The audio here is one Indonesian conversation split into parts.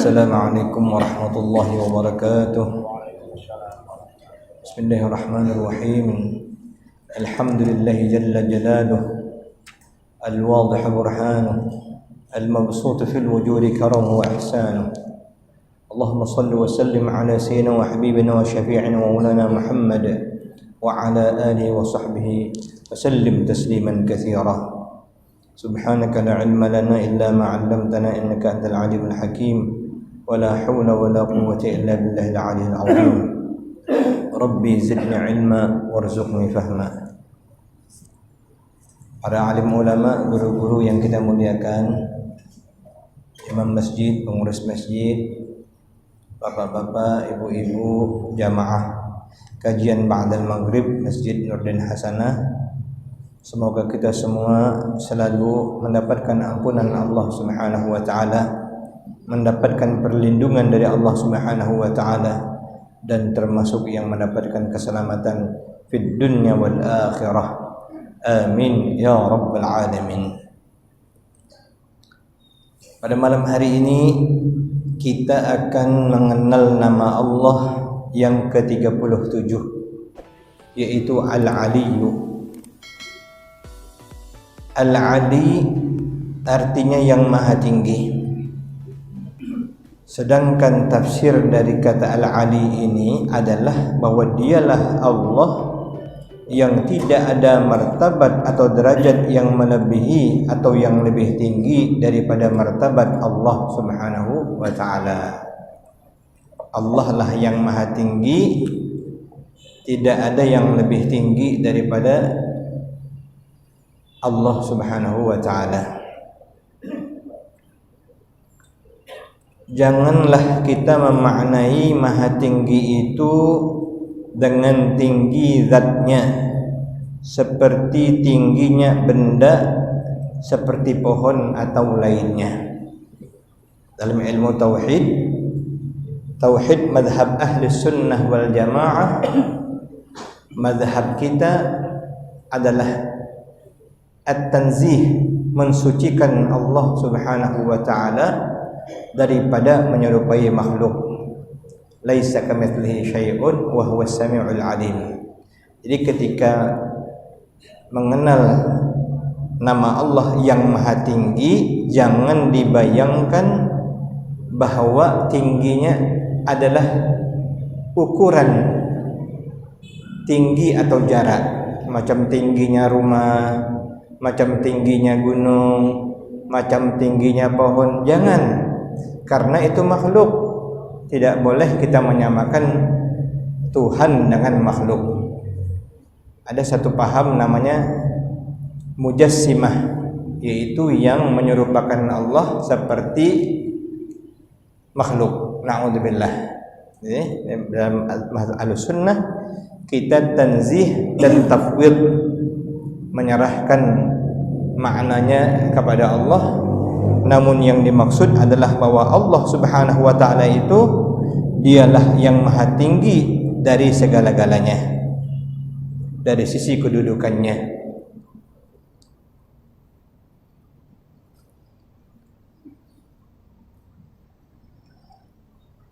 Assalamualaikum warahmatullahi wabarakatuh. Bismillahirrahmanirrahim. Alhamdulillahi jalla jalaluh, al-wadih burhanuh, al-mabsut fil wujudi karamuh wa ihsanuh. Allahumma salli wa sallim ala sayyidina wa habibina wa syafi'ina wa maulana Muhammad wa ala alihi wa sahbihi wa sallim tasliman katsira. Subhanaka la ilma lana illa ma 'allamtana innaka antal alimul hakim wa la hawla wa la quwwata illa billahil aliyyil azim. Rabbi zidni ilma warzuqni fahma. Para alim ulama, guru-guru yang kita muliakan, imam masjid, pengurus masjid, bapak-bapak, ibu-ibu, jamaah kajian ba'dal maghrib Masjid Nurdin Hasanah, semoga kita semua selalu mendapatkan ampunan Allah Subhanahu wa taala, mendapatkan perlindungan dari Allah Subhanahu wa taala, dan termasuk yang mendapatkan keselamatan fid dunya wal akhirah. Amin ya rabbal alamin. Pada malam hari ini kita akan mengenal nama Allah yang ke-37, yaitu Al-Aliyyu. Al-Ali artinya yang maha tinggi. Sedangkan tafsir dari kata Al-Ali ini adalah bahwa dialah Allah yang tidak ada martabat atau derajat yang melebihi atau yang lebih tinggi daripada martabat Allah Subhanahu wa taala. Allah lah yang maha tinggi, tidak ada yang lebih tinggi daripada Allah Subhanahu wa taala. Janganlah kita memaknai maha tinggi itu dengan tinggi zatnya, seperti tingginya benda seperti pohon atau lainnya. Dalam ilmu tauhid madhab ahli sunnah wal jamaah, madhab kita adalah at-tanzih, mensucikan Allah Subhanahu wa taala daripada menyerupai makhluk. Laisa kamitslihi syai'un wa huwas samiul alim. Jadi ketika mengenal nama Allah yang maha tinggi, jangan dibayangkan bahwa tingginya adalah ukuran tinggi atau jarak, macam tingginya rumah, macam tingginya gunung, macam tingginya pohon. Jangan, karena itu makhluk. Tidak boleh kita menyamakan Tuhan dengan makhluk. Ada satu paham namanya mujassimah, yaitu yang menyerupakan Allah seperti makhluk. Na'udzubillah. Jadi dalam Ahlussunnah kita tanzih dan tafwid, menyerahkan maknanya kepada Allah. Namun yang dimaksud adalah bahwa Allah Subhanahu wa taala itu dialah yang maha tinggi dari segala-galanya, dari sisi kedudukannya.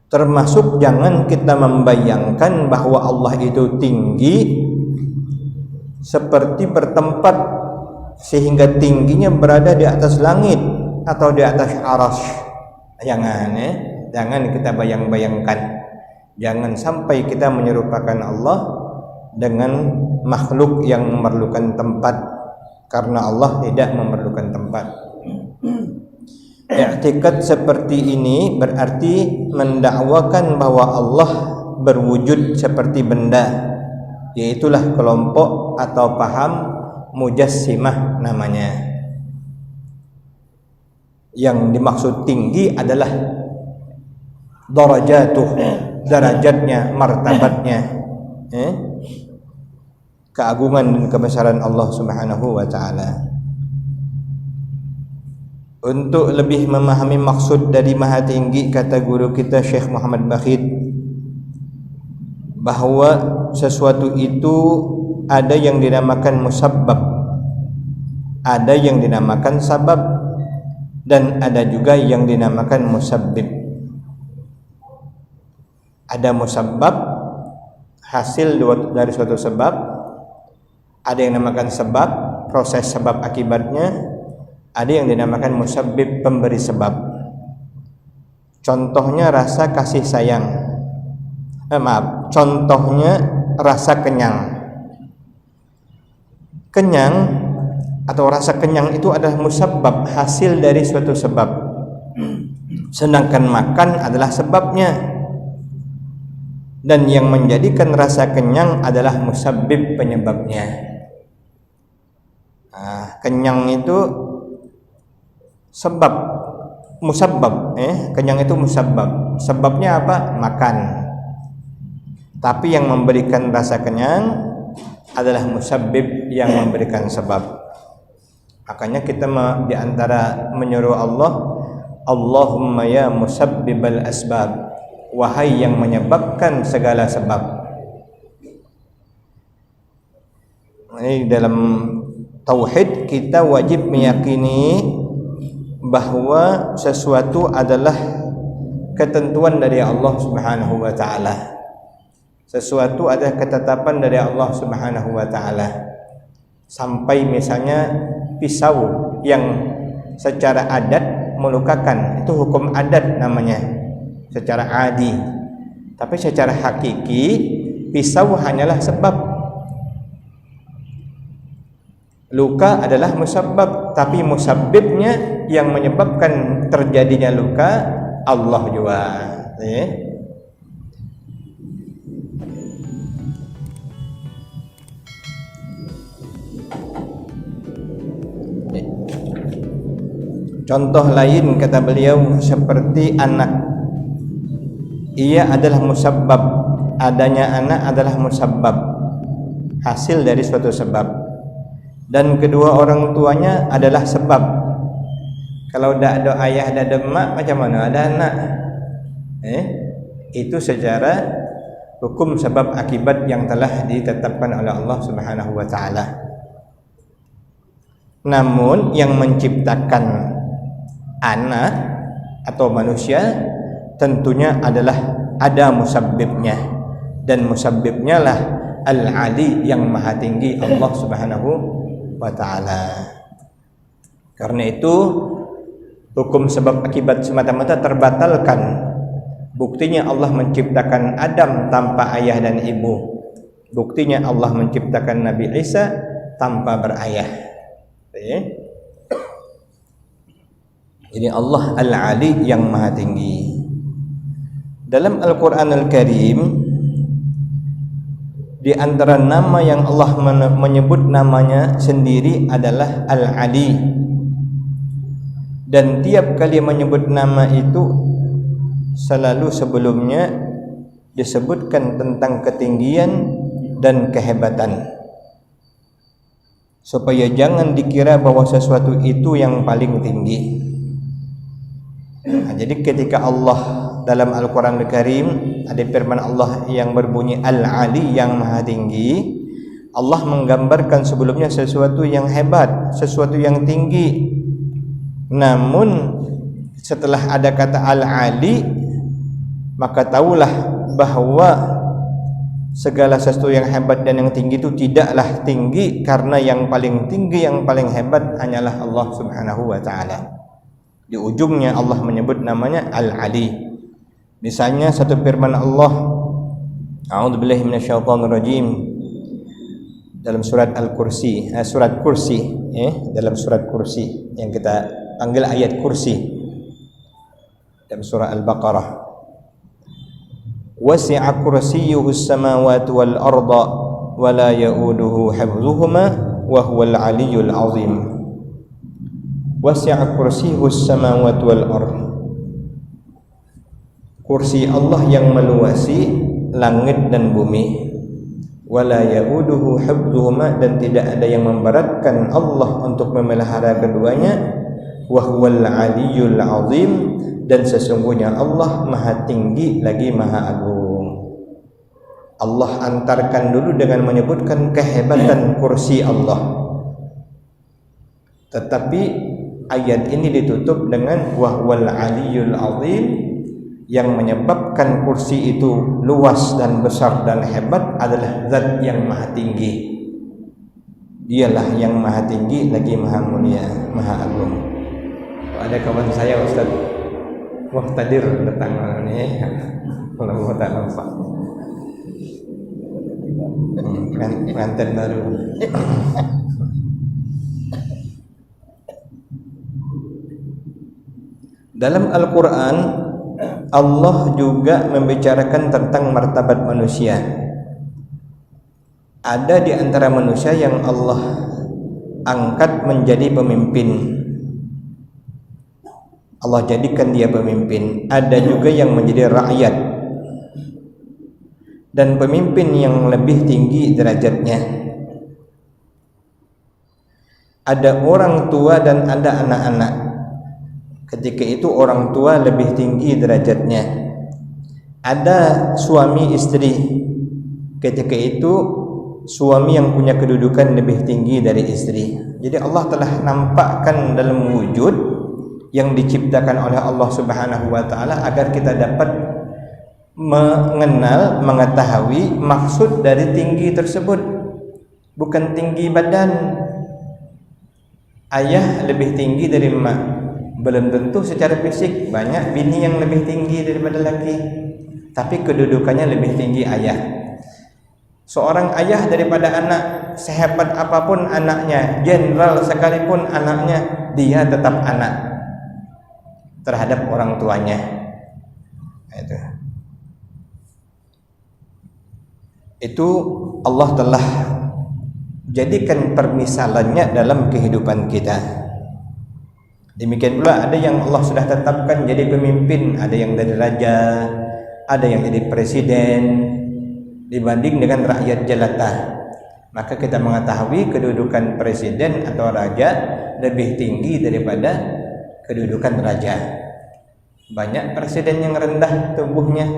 Termasuk jangan kita membayangkan bahwa Allah itu tinggi seperti bertempat sehingga tingginya berada di atas langit atau di atas arasy. Jangan kita bayang-bayangkan. Jangan sampai kita menyerupakan Allah dengan makhluk yang memerlukan tempat, karena Allah tidak memerlukan tempat. I'tikad seperti ini berarti mendakwakan bahwa Allah berwujud seperti benda. Yaitulah kelompok atau paham mujassimah namanya. Yang dimaksud tinggi adalah darajatuh, derajatnya, martabatnya, keagungan dan kebesaran Allah Subhanahu wa taala. Untuk lebih memahami maksud dari maha tinggi, kata guru kita Syekh Muhammad Bakhit, bahwa sesuatu itu ada yang dinamakan musabbab, ada yang dinamakan sabab, dan ada juga yang dinamakan musabbib. Ada musabbab, hasil dari suatu sebab, ada yang dinamakan sebab, proses sebab akibatnya, ada yang dinamakan musabbib, pemberi sebab. Contohnya rasa kasih sayang. Contohnya rasa kenyang. Kenyang atau rasa kenyang itu adalah musabbab, hasil dari suatu sebab. Sedangkan makan adalah sebabnya. Dan yang menjadikan rasa kenyang adalah musabbib, penyebabnya. Kenyang itu sebab, musabbab. Kenyang itu musabbab. Sebabnya apa? Makan. Tapi yang memberikan rasa kenyang adalah musabbib, yang memberikan sebab. Makanya kita di antara menyuruh Allah, Allahumma ya musabbibal asbab, wahai yang menyebabkan segala sebab. Ini dalam tauhid kita wajib meyakini bahwa sesuatu adalah ketentuan dari Allah Subhanahu wa taala. Sesuatu adalah ketetapan dari Allah Subhanahu wa taala. Sampai misalnya pisau yang secara adat melukakan, itu hukum adat namanya, secara adi. Tapi secara hakiki pisau hanyalah sebab. Luka adalah musabbab, tapi musabbibnya yang menyebabkan terjadinya luka Allah juga. Contoh lain kata beliau seperti anak. Ia adalah musabbab, adanya anak adalah musabbab, hasil dari suatu sebab. Dan kedua orang tuanya adalah sebab. Kalau tidak ada ayah, tidak ada emak, macam mana ada anak? Itu secara hukum sebab akibat yang telah ditetapkan oleh Allah Subhanahu wa taala. Namun yang menciptakan anak atau manusia tentunya adalah ada musabbibnya, dan musabbibnya lah Al-Ali, yang maha tinggi, Allah Subhanahu wa ta'ala. Karena itu hukum sebab akibat semata-mata terbatalkan. Buktinya Allah menciptakan Adam tanpa ayah dan ibu. Buktinya Allah menciptakan Nabi Isa tanpa berayah. Jadi Allah Al-Ali, yang maha tinggi. Dalam Al-Quran Al-Karim, di antara nama yang Allah menyebut namanya sendiri adalah Al-Ali. Dan tiap kali menyebut nama itu selalu sebelumnya disebutkan tentang ketinggian dan kehebatan, supaya jangan dikira bahwa sesuatu itu yang paling tinggi. Jadi ketika Allah dalam Al-Quran Al-Karim ada firman Allah yang berbunyi Al-Ali, yang maha tinggi, Allah menggambarkan sebelumnya sesuatu yang hebat, sesuatu yang tinggi. Namun setelah ada kata Al-Ali, maka tahulah bahwa segala sesuatu yang hebat dan yang tinggi itu tidaklah tinggi, karena yang paling tinggi, yang paling hebat hanyalah Allah Subhanahu wa ta'ala. Di ujungnya Allah menyebut namanya Al-Ali. Misalnya satu firman Allah, A'udzubillahi minasyaitonirrajim, dalam surat Al-Kursi, surat Kursi, dalam surat Kursi yang kita panggil ayat kursi, dalam surah Al-Baqarah. Wasi'a kursiyyuhus samawati wal arda wa la ya'uduhu hifdhuhuma wa huwal 'aliyyul 'azim. Wasi'a kursiyyuhus samawati wal arda. Kursi Allah yang meluasi langit dan bumi. Wala ya'uduhu hifdhuhuma, dan tidak ada yang memberatkan Allah untuk memelihara keduanya. Wa huwal 'aliyyul 'azim, dan sesungguhnya Allah maha tinggi lagi maha agung. Allah antarkan dulu dengan menyebutkan kehebatan kursi Allah, tetapi ayat ini ditutup dengan wa huwal 'aliyyul 'azim, Yang menyebabkan kursi itu luas dan besar dan hebat adalah zat yang maha tinggi. Dialah yang maha tinggi lagi maha mulia, maha agung. Ada kawan saya Ustaz Muhtadir datang ini, kalau tak nampak pengantin baru. Dalam Al-Quran Allah juga membicarakan tentang martabat manusia. Ada di antara manusia yang Allah angkat menjadi pemimpin, Allah jadikan dia pemimpin. Ada juga yang menjadi rakyat, dan pemimpin yang lebih tinggi derajatnya. Ada orang tua dan ada anak-anak. Ketika itu orang tua lebih tinggi derajatnya. Ada suami istri. Ketika itu suami yang punya kedudukan lebih tinggi dari istri. Jadi Allah telah nampakkan dalam wujud yang diciptakan oleh Allah Subhanahu wa taala agar kita dapat mengenal, mengetahui maksud dari tinggi tersebut. Bukan tinggi badan. Ayah lebih tinggi dari mak, belum tentu secara fisik. Banyak bini yang lebih tinggi daripada laki, tapi kedudukannya lebih tinggi ayah. Seorang ayah daripada anak, sehebat apapun anaknya, jenderal sekalipun anaknya, dia tetap anak terhadap orang tuanya. Itu Allah telah jadikan permisalannya dalam kehidupan kita. Demikian pula ada yang Allah sudah tetapkan jadi pemimpin, ada yang dari raja, ada yang jadi presiden, dibanding dengan rakyat jelata. Maka kita mengetahui kedudukan presiden atau raja lebih tinggi daripada kedudukan raja. Banyak presiden yang rendah tubuhnya.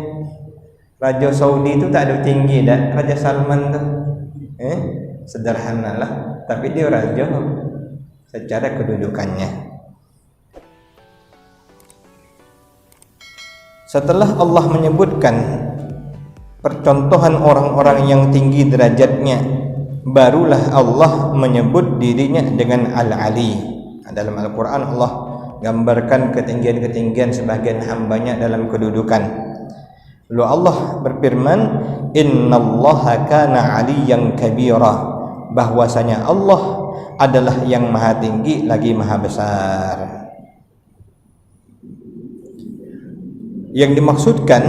Raja Saudi itu tak ada tinggi dah, Raja Salman tu sederhanalah, tapi dia raja secara kedudukannya. Setelah Allah menyebutkan percontohan orang-orang yang tinggi derajatnya, barulah Allah menyebut dirinya dengan Al-Ali. Dalam Al-Quran Allah gambarkan ketinggian-ketinggian sebagian hambanya dalam kedudukan. Lalu Allah berfirman, innallaha kana aliyan kabira, bahwasanya Allah adalah yang maha tinggi lagi maha besar. Yang dimaksudkan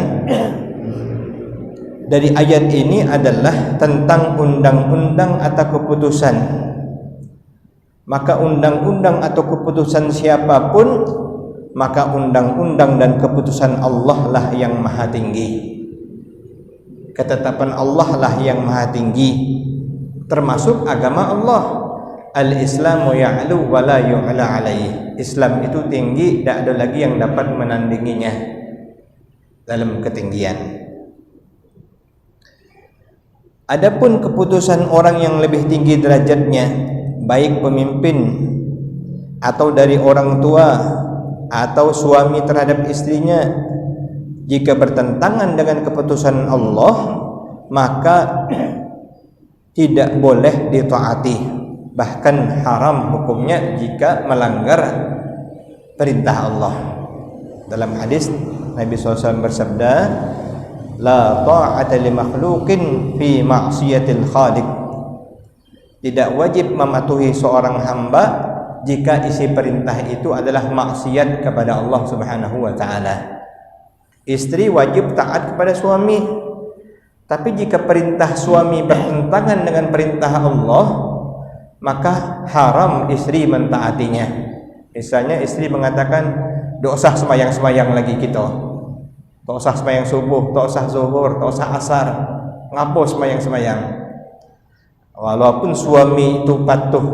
dari ayat ini adalah tentang undang-undang atau keputusan. Maka undang-undang atau keputusan siapapun, maka undang-undang dan keputusan Allah lah yang maha tinggi. Ketetapan Allah lah yang maha tinggi, termasuk agama Allah. Al-Islamu ya'lu wa la yu'la alaih. Islam itu tinggi, tak ada lagi yang dapat menandinginya dalam ketinggian. Adapun keputusan orang yang lebih tinggi derajatnya, baik pemimpin atau dari orang tua atau suami terhadap istrinya, jika bertentangan dengan keputusan Allah, maka tidak boleh ditaati, bahkan haram hukumnya jika melanggar perintah Allah. Dalam hadis Nabi SAW bersabda, la ta'ata li makhluqin fi ma'siyatil khaliq. Tidak wajib mematuhi seorang hamba jika isi perintah itu adalah maksiat kepada Allah Subhanahu wa taala. Istri wajib taat kepada suami, tapi jika perintah suami bertentangan dengan perintah Allah, maka haram istri mentaatinya. Misalnya istri mengatakan, "Tidak usah sembahyang-sembahyang lagi kita. Tak usah sembahyang subuh, tak usah zuhur, tak usah asar. Ngapo sembahyang-sembahyang?" Walaupun suami itu patuh,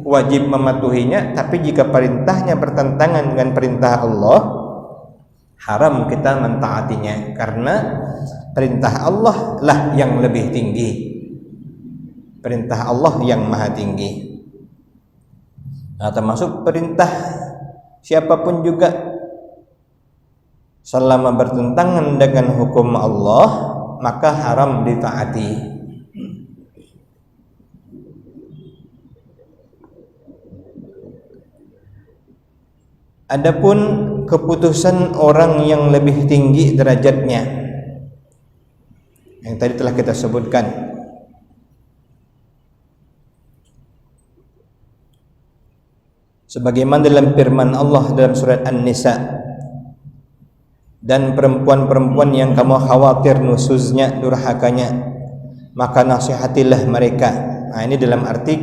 wajib mematuhinya, tapi jika perintahnya bertentangan dengan perintah Allah, haram kita mentaatinya, karena perintah Allah lah yang lebih tinggi. Perintah Allah yang maha tinggi. Nah, termasuk perintah siapapun juga selama bertentangan dengan hukum Allah maka haram ditaati. Adapun keputusan orang yang lebih tinggi derajatnya yang tadi telah kita sebutkan, sebagaimana dalam firman Allah dalam surat An-Nisa, dan perempuan-perempuan yang kamu khawatir nusuznya, durhakanya, maka nasihatilah mereka. Nah, ini dalam arti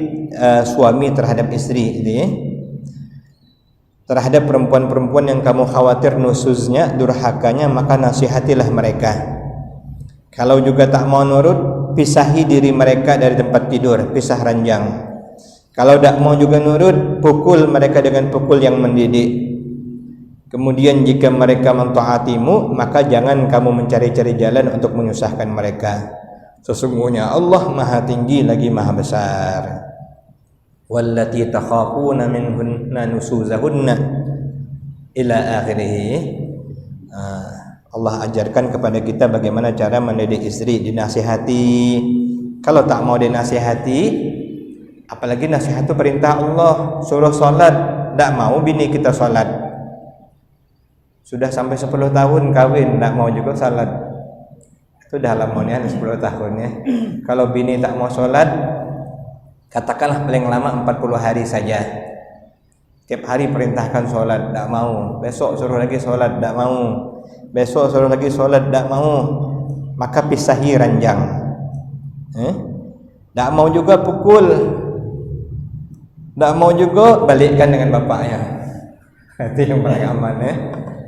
suami terhadap istri ini, ya. Terhadap perempuan-perempuan yang kamu khawatir nusuznya, durhakanya, maka nasihatilah mereka. Kalau juga tak mau nurut, pisahi diri mereka dari tempat tidur, pisah ranjang. Kalau tak mau juga nurut, pukul mereka dengan pukul yang mendidik. Kemudian jika mereka mentaatimu, maka jangan kamu mencari-cari jalan untuk menyusahkan mereka. Sesungguhnya Allah Maha Tinggi lagi Maha Besar. Wallati takhafuna minhunna nusuzahunna ila akhirih. Allah ajarkan kepada kita bagaimana cara mendidik istri, dinasihati. Kalau tak mau dinasihati, apalagi nasihat itu perintah Allah, suruh salat, tak mau bini kita salat. Sudah sampai 10 tahun kawin, tak mau juga salat. Itu dah lamonnya 10 tahun ya. Kalau bini tak mau salat, katakanlah paling lama 40 hari saja. Tiap hari perintahkan sholat, tak mau. Besok suruh lagi sholat, tak mau. Besok suruh lagi sholat, tak mau. Maka pisahi ranjang. Tak mau juga pukul, tak mau juga balikkan dengan bapaknya. Itu yang paling aman ya.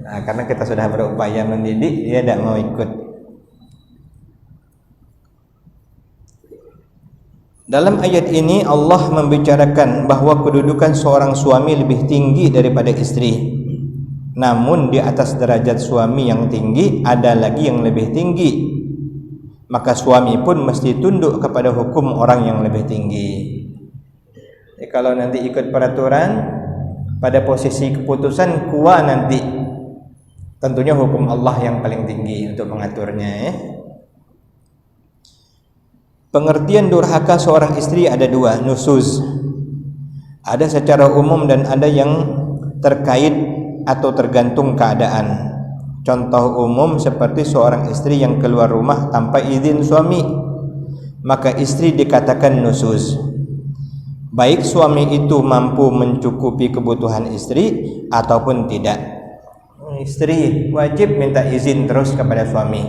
Nah, karena kita sudah berupaya mendidik, dia tak mau ikut. Dalam ayat ini Allah membicarakan bahwa kedudukan seorang suami lebih tinggi daripada istri. Namun di atas derajat suami yang tinggi ada lagi yang lebih tinggi. Maka suami pun mesti tunduk kepada hukum orang yang lebih tinggi. Jadi kalau nanti ikut peraturan, pada posisi keputusan kuat nanti, tentunya hukum Allah yang paling tinggi untuk mengaturnya ya. Pengertian durhaka seorang istri ada dua, nusuz. Ada secara umum dan ada yang terkait atau tergantung keadaan. Contoh umum seperti seorang istri yang keluar rumah tanpa izin suami, maka istri dikatakan nusuz. Baik suami itu mampu mencukupi kebutuhan istri ataupun tidak. Istri wajib minta izin terus kepada suami,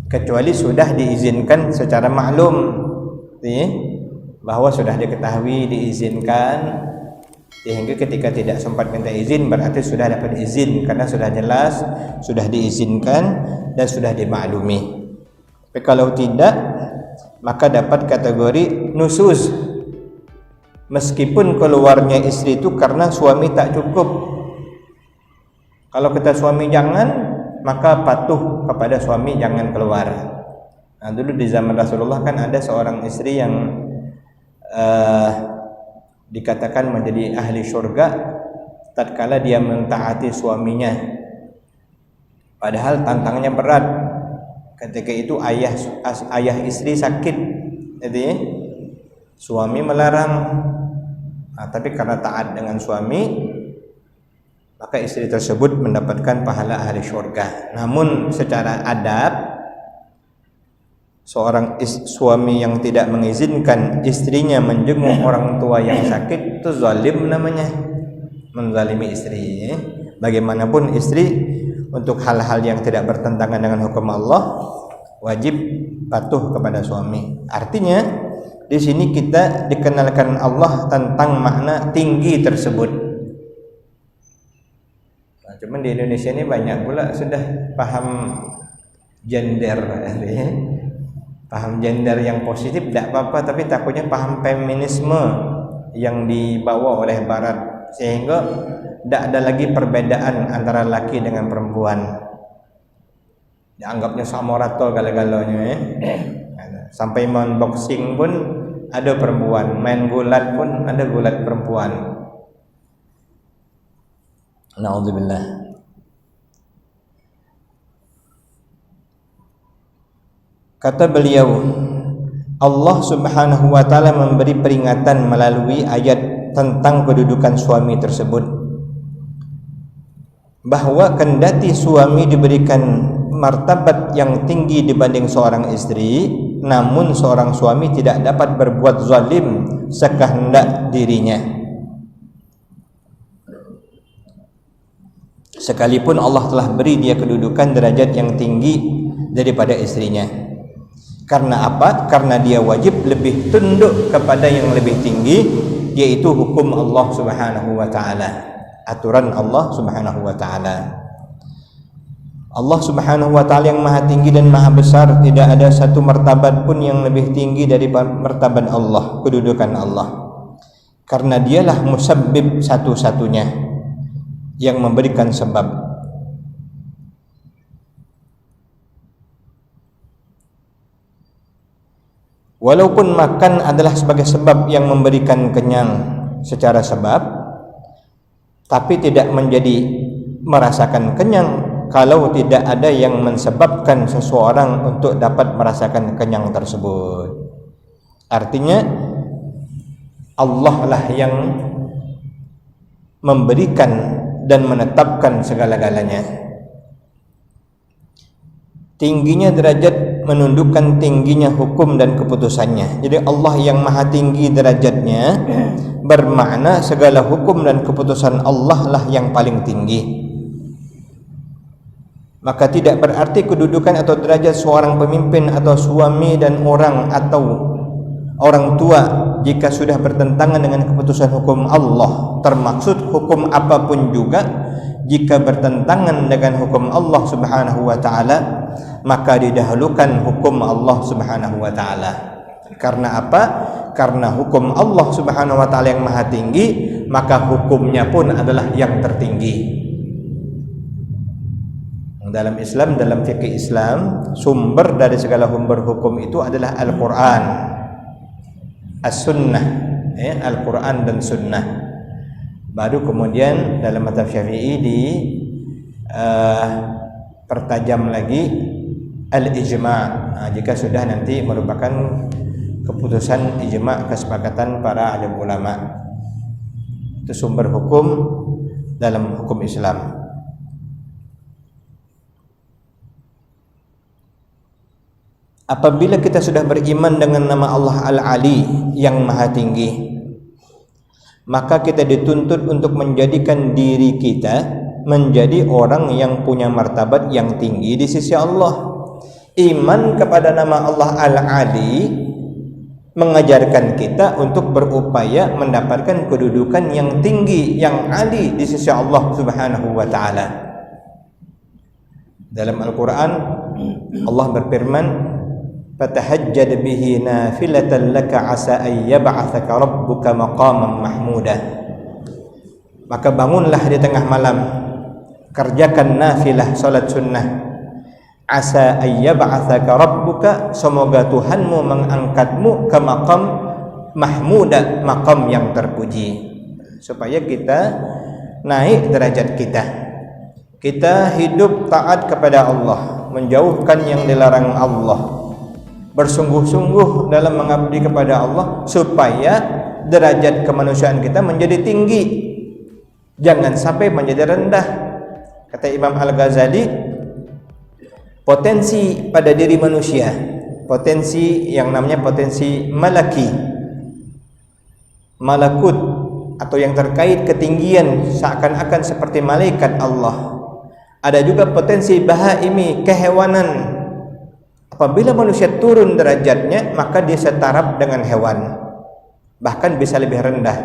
kecuali sudah diizinkan secara maklum, bahwa sudah diketahui diizinkan, sehingga ketika tidak sempat minta izin berarti sudah dapat izin karena sudah jelas, sudah diizinkan dan sudah dimaklumi. Tapi kalau tidak, maka dapat kategori nusuz, meskipun keluarnya istri itu karena suami tak cukup. Kalau kata suami jangan, maka patuh kepada suami, jangan keluar. Nah, dulu di zaman Rasulullah kan ada seorang istri yang dikatakan menjadi ahli surga tatkala dia mentaati suaminya. Padahal tantangannya berat. Ketika itu ayah istri sakit, jadi suami melarang. Nah, tapi karena taat dengan suami, maka istri tersebut mendapatkan pahala ahli syurga. Namun secara adab, seorang suami yang tidak mengizinkan istrinya menjenguk orang tua yang sakit itu zalim namanya, menzalimi istri. Bagaimanapun istri untuk hal-hal yang tidak bertentangan dengan hukum Allah wajib patuh kepada suami. Artinya di sini kita dikenalkan Allah tentang makna tinggi tersebut. Cuman di Indonesia ini banyak pula sudah paham gender, paham gender yang positif tidak apa-apa, tapi takutnya paham feminisme yang dibawa oleh Barat, sehingga tidak ada lagi perbedaan antara laki dengan perempuan. Dianggapnya sama rata gala-galanya. Sampai main boxing pun ada perempuan, main gulat pun ada gulat perempuan. Na'udzubillah. Kata beliau, Allah Subhanahu wa taala memberi peringatan melalui ayat tentang kedudukan suami tersebut, bahwa kendati suami diberikan martabat yang tinggi dibanding seorang istri, namun seorang suami tidak dapat berbuat zalim sekehendak dirinya. Sekalipun Allah telah beri dia kedudukan derajat yang tinggi daripada istrinya. Karena apa? Karena dia wajib lebih tunduk kepada yang lebih tinggi, yaitu hukum Allah Subhanahu wa taala, aturan Allah Subhanahu wa taala. Allah Subhanahu wa taala yang maha tinggi dan maha besar, tidak ada satu martabat pun yang lebih tinggi dari martabat Allah, kedudukan Allah. Karena dialah musabbib satu-satunya yang memberikan sebab. Walaupun makan adalah sebagai sebab yang memberikan kenyang secara sebab, tapi tidak menjadi merasakan kenyang kalau tidak ada yang mensebabkan seseorang untuk dapat merasakan kenyang tersebut. Artinya Allah lah yang memberikan dan menetapkan segala-galanya. Tingginya derajat menundukkan tingginya hukum dan keputusannya. Jadi Allah yang maha tinggi derajatnya bermakna segala hukum dan keputusan Allah lah yang paling tinggi. Maka tidak berarti kedudukan atau derajat seorang pemimpin atau suami dan orang atau orang tua jika sudah bertentangan dengan keputusan hukum Allah, termaksud hukum apapun juga, jika bertentangan dengan hukum Allah Subhanahu wa taala, maka didahulukan hukum Allah Subhanahu wa taala. Karena apa? Karena hukum Allah Subhanahu wa taala yang maha tinggi, maka hukumnya pun adalah yang tertinggi. Dalam Islam, dalam fikih Islam, sumber dari segala sumber hukum itu adalah Al-Qur'an, As-Sunnah, Al-Qur'an dan Sunnah. Baru kemudian dalam mazhab Syafi'i pertajam lagi al-ijma'. Jika sudah nanti merupakan keputusan ijma', kesepakatan para alim ulama. Itu sumber hukum dalam hukum Islam. Apabila kita sudah beriman dengan nama Allah Al-Ali yang maha tinggi, maka kita dituntut untuk menjadikan diri kita menjadi orang yang punya martabat yang tinggi di sisi Allah. Iman kepada nama Allah Al-Ali mengajarkan kita untuk berupaya mendapatkan kedudukan yang tinggi, yang ali di sisi Allah Subhanahu wa taala. Dalam Al-Qur'an Allah berfirman, "Fatahajjad bihi nafilatan laka asa an yab'atsaka rabbuka maqaman mahmuda." Maka bangunlah di tengah malam, kerjakan nafilah salat sunnah, asa an yab'atsaka rabbuka, semoga Tuhanmu mengangkatmu ke maqam mahmuda, maqam yang terpuji, supaya kita naik derajat kita hidup taat kepada Allah, menjauhkan yang dilarang Allah, bersungguh-sungguh dalam mengabdi kepada Allah supaya derajat kemanusiaan kita menjadi tinggi, jangan sampai menjadi rendah. Kata Imam Al-Ghazali, potensi pada diri manusia, potensi yang namanya potensi malakut atau yang terkait ketinggian seakan-akan seperti malaikat Allah. Ada juga potensi bahaimi, kehewanan. Apabila manusia turun derajatnya, maka dia setara dengan hewan, bahkan bisa lebih rendah.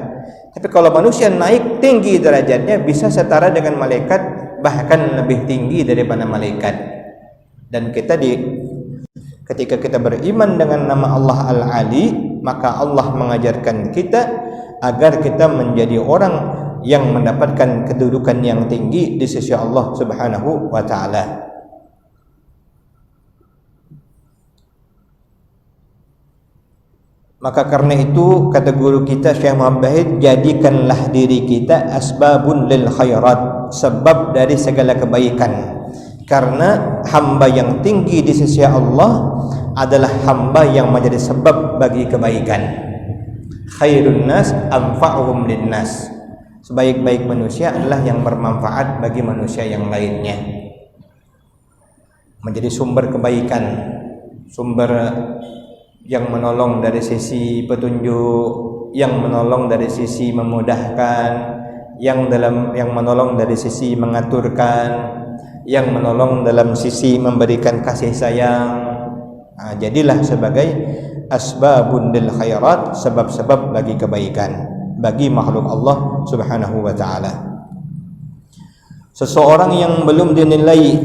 Tapi kalau manusia naik tinggi derajatnya, bisa setara dengan malaikat, bahkan lebih tinggi daripada malaikat. Dan ketika kita beriman dengan nama Allah Al-Ali, maka Allah mengajarkan kita agar kita menjadi orang yang mendapatkan kedudukan yang tinggi di sisi Allah Subhanahu wa taala. Maka karena itu kata guru kita Syekh Muhammad Bahid, jadikanlah diri kita asbabun lil khairat, sebab dari segala kebaikan. Karena hamba yang tinggi di sisi Allah adalah hamba yang menjadi sebab bagi kebaikan. Khairun nas anfa'uhum linnas. Sebaik-baik manusia adalah yang bermanfaat bagi manusia yang lainnya. Menjadi sumber kebaikan, sumber yang menolong dari sisi petunjuk, yang menolong dari sisi memudahkan, yang menolong dari sisi mengaturkan, yang menolong dalam sisi memberikan kasih sayang. Jadilah sebagai asbabun lil khairat, sebab-sebab bagi kebaikan bagi makhluk Allah Subhanahu wa taala. Seseorang yang belum dinilai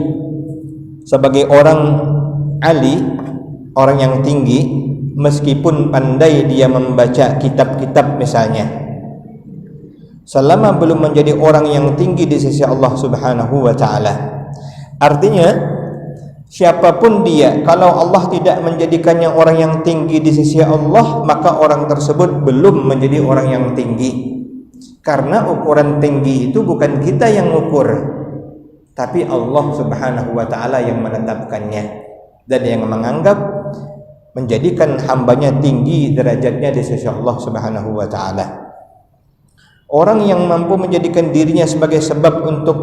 sebagai orang ali, orang yang tinggi, meskipun pandai dia membaca kitab-kitab misalnya, selama belum menjadi orang yang tinggi di sisi Allah Subhanahu wa taala. Artinya siapapun dia, kalau Allah tidak menjadikannya orang yang tinggi di sisi Allah, maka orang tersebut belum menjadi orang yang tinggi. Karena ukuran tinggi itu bukan kita yang ukur, tapi Allah Subhanahu wa taala yang menetapkannya dan yang menganggap menjadikan hambanya tinggi derajatnya di sisi Allah Subhanahu wa taala. Orang yang mampu menjadikan dirinya sebagai sebab untuk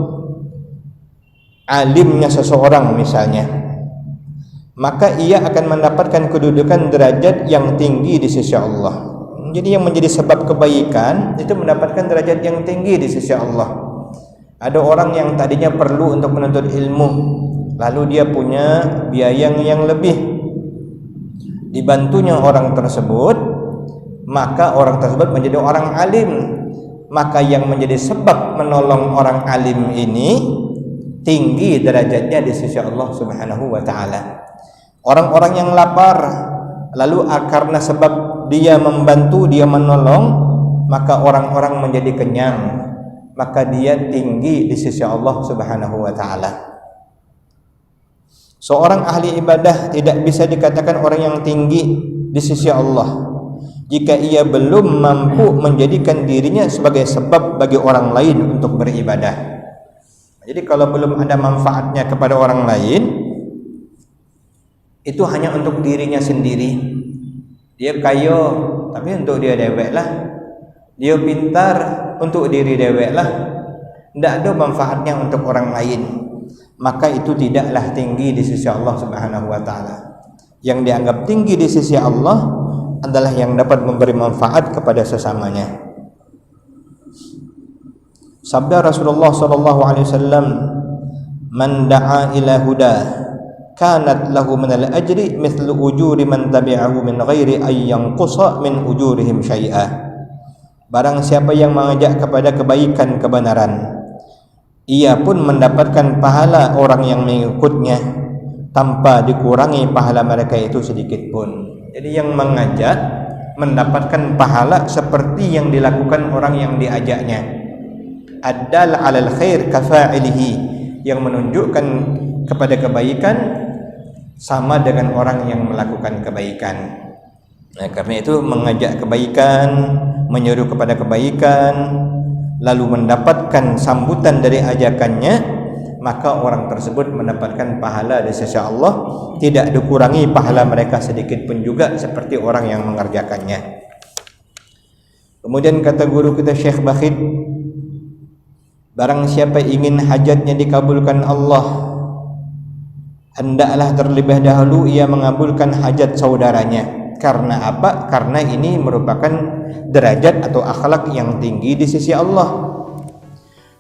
alimnya seseorang misalnya, maka ia akan mendapatkan kedudukan derajat yang tinggi di sisi Allah. Jadi yang menjadi sebab kebaikan itu mendapatkan derajat yang tinggi di sisi Allah. Ada orang yang tadinya perlu untuk menuntut ilmu, lalu dia punya biaya yang lebih, dibantunya orang tersebut, maka orang tersebut menjadi orang alim. Maka yang menjadi sebab menolong orang alim ini tinggi derajatnya di sisi Allah Subhanahu wa taala. Orang-orang yang lapar, lalu karena sebab dia membantu, dia menolong, maka orang-orang menjadi kenyang, maka dia tinggi di sisi Allah Subhanahu wa taala. Seorang ahli ibadah tidak bisa dikatakan orang yang tinggi di sisi Allah jika ia belum mampu menjadikan dirinya sebagai sebab bagi orang lain untuk beribadah. Jadi kalau belum ada manfaatnya kepada orang lain, itu hanya untuk dirinya sendiri. Dia kaya, tapi untuk dia dewek lah. Dia pintar, untuk diri dewek lah. Tidak ada manfaatnya untuk orang lain. Maka itu tidaklah tinggi di sisi Allah Subhanahu wa taala. Yang dianggap tinggi di sisi Allah adalah yang dapat memberi manfaat kepada sesamanya. Sabda Rasulullah sallallahu alaihi wasallam, "Man da'a ila huda kanat lahu min al-ajri mithlu ujuri man tabi'ahu min ghairi ay yanqusa min ujurihim syai'a." Barang siapa yang mengajak kepada kebaikan kebenaran, ia pun mendapatkan pahala orang yang mengikutnya tanpa dikurangi pahala mereka itu sedikit pun. Jadi yang mengajak mendapatkan pahala seperti yang dilakukan orang yang diajaknya. Addal 'alal khair kafa'ilihi, yang menunjukkan kepada kebaikan sama dengan orang yang melakukan kebaikan. Nah, karena itu mengajak kebaikan, menyeru kepada kebaikan, lalu mendapatkan sambutan dari ajakannya, maka orang tersebut mendapatkan pahala di sisi Allah, tidak dikurangi pahala mereka sedikit pun juga seperti orang yang mengerjakannya. Kemudian kata guru kita Syekh Bakhid, barang siapa ingin hajatnya dikabulkan Allah, hendaklah terlebih dahulu ia mengabulkan hajat saudaranya. Karena apa? Karena ini merupakan derajat atau akhlak yang tinggi di sisi Allah.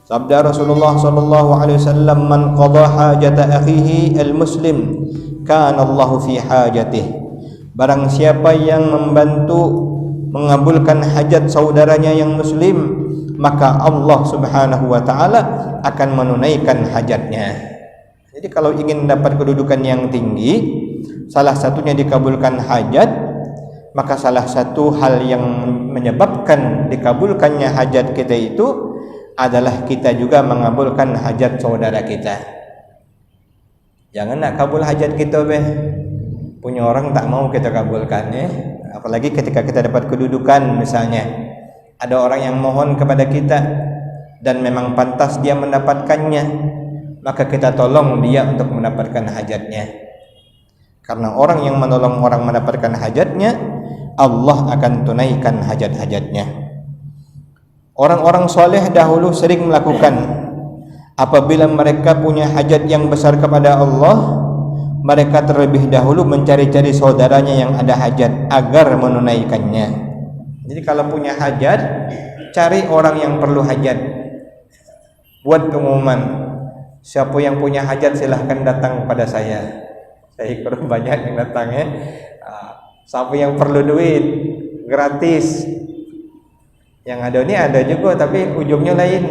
Sabda Rasulullah sallallahu alaihi wasallam, "Man qada hajata akhihi al-muslim, kana Allahu fi hajatihi." Barang siapa yang membantu mengabulkan hajat saudaranya yang muslim, maka Allah Subhanahu wa taala akan menunaikan hajatnya. Jadi kalau ingin dapat kedudukan yang tinggi, salah satunya dikabulkan hajat, maka salah satu hal yang menyebabkan dikabulkannya hajat kita itu adalah kita juga mengabulkan hajat saudara kita. Jangan nak kabul hajat kita punya orang tak mau kita kabulkan ya. Apalagi ketika kita dapat kedudukan misalnya, ada orang yang mohon kepada kita dan memang pantas dia mendapatkannya, maka kita tolong dia untuk mendapatkan hajatnya. Karena orang yang menolong orang mendapatkan hajatnya, Allah akan tunaikan hajat-hajatnya. Orang-orang soleh dahulu sering melakukan, apabila mereka punya hajat yang besar kepada Allah, mereka terlebih dahulu mencari-cari saudaranya yang ada hajat agar menunaikannya. Jadi kalau punya hajat, cari orang yang perlu hajat. Buat pengumuman, siapa yang punya hajat silahkan datang kepada saya. Saya kurang banyak yang datang ya. Siapa yang perlu duit gratis. Yang ada ini ada juga tapi ujungnya lain.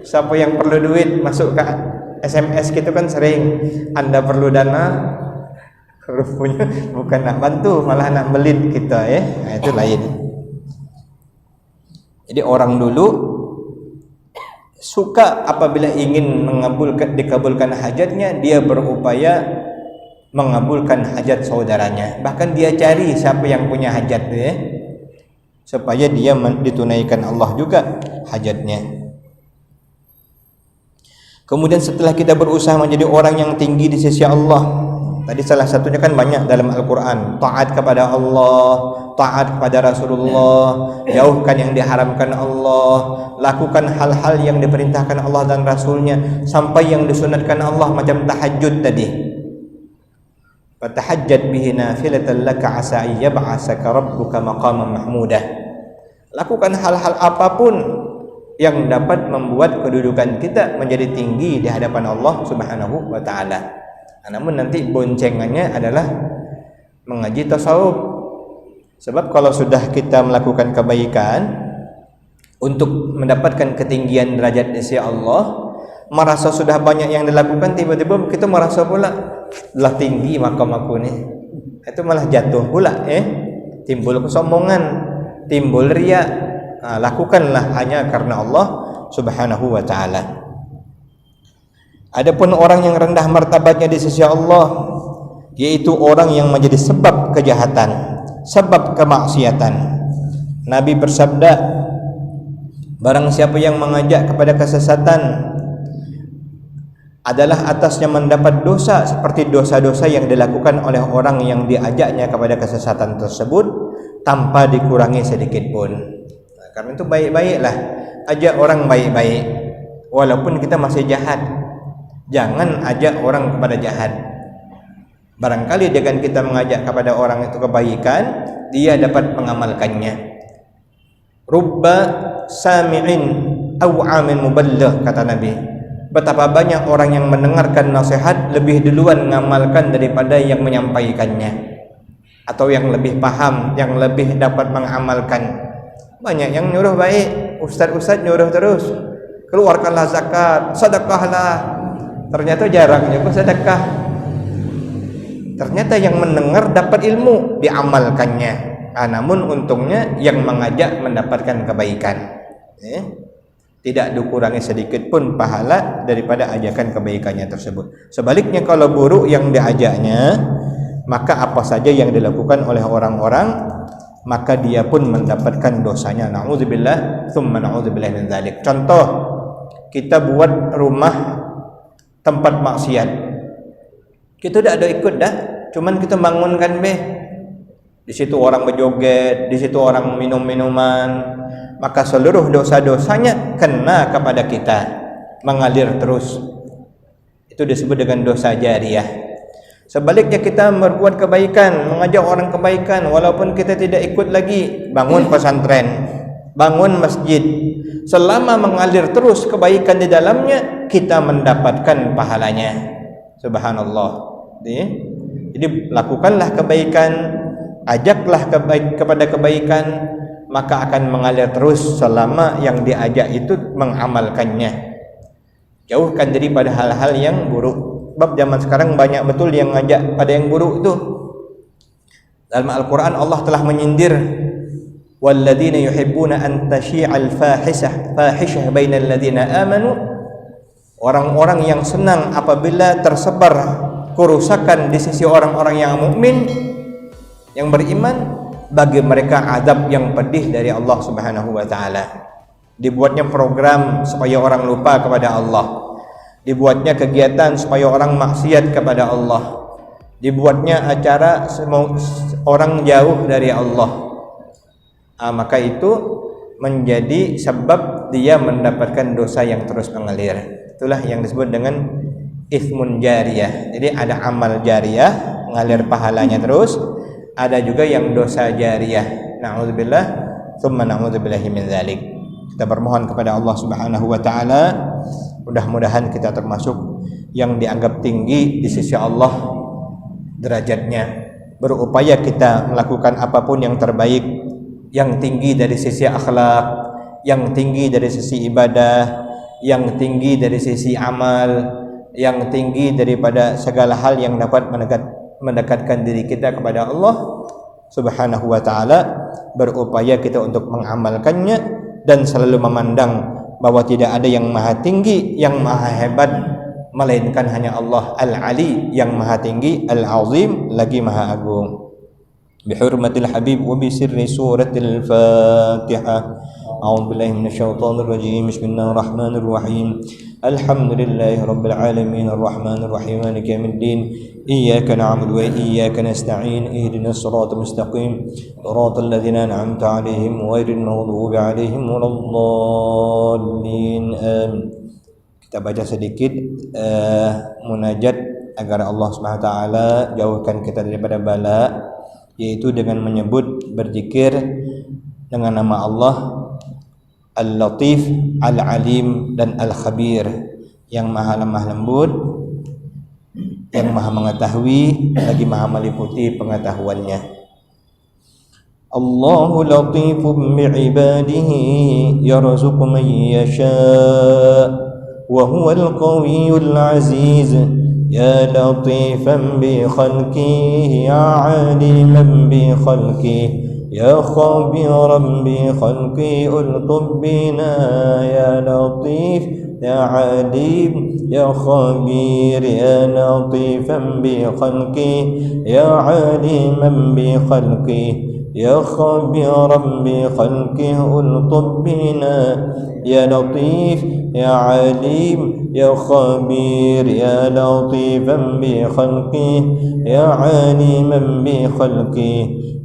Siapa yang perlu duit masuk ke SMS gitu kan sering. Anda perlu dana, rupanya bukan nak bantu malah nak melit kita ya. Nah, itu lain. Jadi orang dulu suka apabila ingin dikabulkan hajatnya, dia berupaya mengabulkan hajat saudaranya. Bahkan dia cari siapa yang punya hajat ya, supaya dia ditunaikan Allah juga hajatnya. Kemudian setelah kita berusaha menjadi orang yang tinggi di sisi Allah, tadi salah satunya kan banyak dalam Al-Quran, taat kepada Allah, taat kepada Rasulullah, jauhkan yang diharamkan Allah, lakukan hal-hal yang diperintahkan Allah dan Rasulnya, sampai yang disunatkan Allah macam tahajud tadi. Fatahajjad bihi nafilatan laka asa ayyab'asaka rabbuka maqaman mahmudah. Lakukan hal-hal apapun yang dapat membuat kedudukan kita menjadi tinggi di hadapan Allah Subhanahu wa taala. Namun nanti boncengannya adalah mengaji tasawuf. Sebab kalau sudah kita melakukan kebaikan untuk mendapatkan ketinggian derajat di sisi Allah, merasa sudah banyak yang dilakukan, tiba-tiba kita merasa pula lah tinggi makam aku ni, itu malah jatuh pula timbul kesombongan, timbul riya. Lakukanlah hanya karena Allah Subhanahu wa taala. Adapun orang yang rendah martabatnya di sisi Allah, yaitu orang yang menjadi sebab kejahatan, sebab kemaksiatan. Nabi bersabda, barang siapa yang mengajak kepada kesesatan adalah atasnya mendapat dosa seperti dosa-dosa yang dilakukan oleh orang yang diajaknya kepada kesesatan tersebut tanpa dikurangi sedikit pun. Nah, karena itu baik-baiklah ajak orang baik-baik walaupun kita masih jahat. Jangan ajak orang kepada jahat. Barangkali dengan kita mengajak kepada orang itu kebaikan, dia dapat mengamalkannya. Rubba sami'in aw 'amin muballigh, kata Nabi. Betapa banyak orang yang mendengarkan nasihat lebih duluan mengamalkan daripada yang menyampaikannya, atau yang lebih paham, yang lebih dapat mengamalkan. Banyak yang nyuruh baik, ustaz-ustaz nyuruh terus, keluarkanlah zakat, sedekahlah. Ternyata jarang juga sedekah. Ternyata yang mendengar dapat ilmu, diamalkannya. Namun untungnya yang mengajak mendapatkan kebaikan. Tidak dikurangi sedikit pun pahala daripada ajakan kebaikannya tersebut. Sebaliknya kalau buruk yang diajaknya, maka apa saja yang dilakukan oleh orang-orang, maka dia pun mendapatkan dosanya. Na'udzubillah, tsumma na'udzubillah min dzalik. Contoh, kita buat rumah tempat maksiat, kita tidak ada ikut dah, cuman kita bangunkan di situ orang berjoget, di situ orang minum minuman, maka seluruh dosa-dosanya kena kepada kita, mengalir terus. Itu disebut dengan dosa jariyah. Sebaliknya kita berbuat kebaikan, mengajak orang kebaikan, walaupun kita tidak ikut lagi, bangun pesantren, bangun masjid, selama mengalir terus kebaikan di dalamnya, kita mendapatkan pahalanya. Subhanallah. Jadi lakukanlah kebaikan, ajaklah kepada kebaikan, maka akan mengalir terus selama yang diajak itu mengamalkannya. Jauhkan daripada hal-hal yang buruk. Sebab zaman sekarang banyak betul yang ngajak pada yang buruk itu. Dalam Al-Quran Allah telah menyindir, walladzina yuhibbuna an tashi'al fahishah bainal ladzina amanu, orang-orang yang senang apabila tersebar kerusakan di sisi orang-orang yang mukmin, yang beriman, bagi mereka azab yang pedih dari Allah Subhanahu wa taala. Dibuatnya program supaya orang lupa kepada Allah, dibuatnya kegiatan supaya orang maksiat kepada Allah, dibuatnya acara orang jauh dari Allah, maka itu menjadi sebab dia mendapatkan dosa yang terus mengalir. Itulah yang disebut dengan ithmun jariyah. Jadi ada amal jariyah, mengalir pahalanya terus, ada juga yang dosa jariyah. Na'udzubillah, tsumma na'udzubillahi min dzalik. Kita bermohon kepada Allah Subhanahu wa taala, mudah-mudahan kita termasuk yang dianggap tinggi di sisi Allah derajatnya. Berupaya kita melakukan apapun yang terbaik, yang tinggi dari sisi akhlak, yang tinggi dari sisi ibadah, yang tinggi dari sisi amal, yang tinggi daripada segala hal yang dapat mendekatkan diri kita kepada Allah Subhanahu wa taala. Berupaya kita untuk mengamalkannya dan selalu memandang bahwa tidak ada yang maha tinggi, yang maha hebat, melainkan hanya Allah Al-Ali yang maha tinggi, Al-Azim lagi maha agung. Bihurmatil Habib wa bisirri suratil Fatihah. A'udzu billahi minasyaitonir rajim. Bismillahirrahmanirrahim. Alhamdulillahi rabbil alamin arrahmanir rahim maliki yaumiddin. Iyyaka na'budu wa iyyaka nasta'in. Ihdinas siratal mustaqim. Siratal ladzina an'amta 'alaihim ghairil maghdubi 'alaihim waladdallin. Amin. Kita baca sedikit munajat agar Allah Subhanahu wa taala jauhkan kita daripada bala, yaitu dengan menyebut berzikir dengan nama Allah Al-Latif, Al-Alim dan Al-Khabir, yang maha lemah lembut, yang maha mengetahui lagi maha meliputi pengetahuannya. Allahu latifun bi'ibadihi yarzuqu man yasha' wa huwal qawiyyul aziz. Ya latifan bi khalqihi ya aliman bi khalqihi ya khabiran bi khalqi ultub bina ya latif ya alim ya khabir ya latifan bi khalqi ya aliman bi khalqi ya khabiran bi khalqi ultub bina ya latif ya alim ya khabir ya latifan bi khalqi ya aliman bi khalqi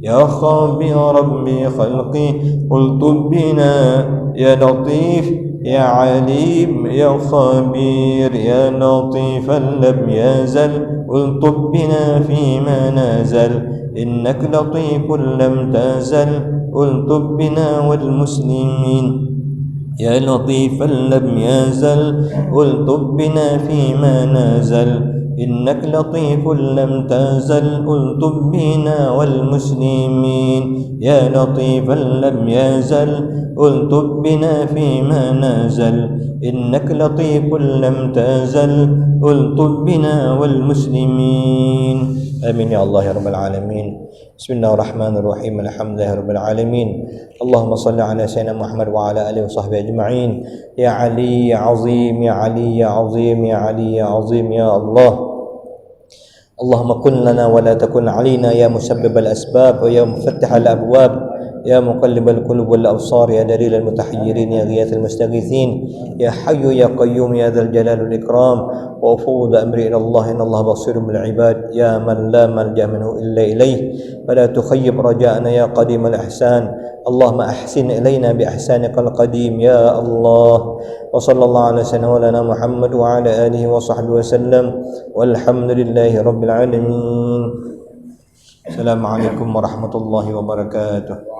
ya khabiran bi khalqi ultub bina ya latif ya alim ya khabir ya latifan lam yazal ultub bina fima nazal إنك لطيف لم تزل ألطف بنا والمسلمين يا لطيفا لم يزل ألطف بنا فيما نزل إنك لطيف لم تزل ألطف بنا والمسلمين يا لطيفا لم يزل ألطف بنا فيما نزل إنك لطيف لم تزل ألطف بنا والمسلمين. آمين يا الله يا رب العالمين. بسم الله الرحمن الرحيم. الحمد لله رب العالمين. اللهم صل على سيدنا محمد وعلى آله وصحبه أجمعين. يا علي يا عظيم يا علي يا عظيم يا علي يا عظيم يا الله. اللهم كن لنا ولا تكن علينا يا مسبب الأسباب ويا مفتح الأبواب يا مقلب القلوب والأبصار يا دليل المتحيرين يا غياث المستغيثين يا حي يا قيوم يا ذا الجلال والإكرام. وأفوض أمري إلى الله إن الله بصير بالعباد يا من لا ملجأ منه إلا إليه فلا تخيب رجاءنا يا قديم الإحسان. اللهم أحسن إلينا بإحسانك القديم يا الله. وصلى الله على سيدنا محمد وعلى آله وصحبه وسلم والحمد لله رب العالمين. السلام عليكم ورحمة الله وبركاته.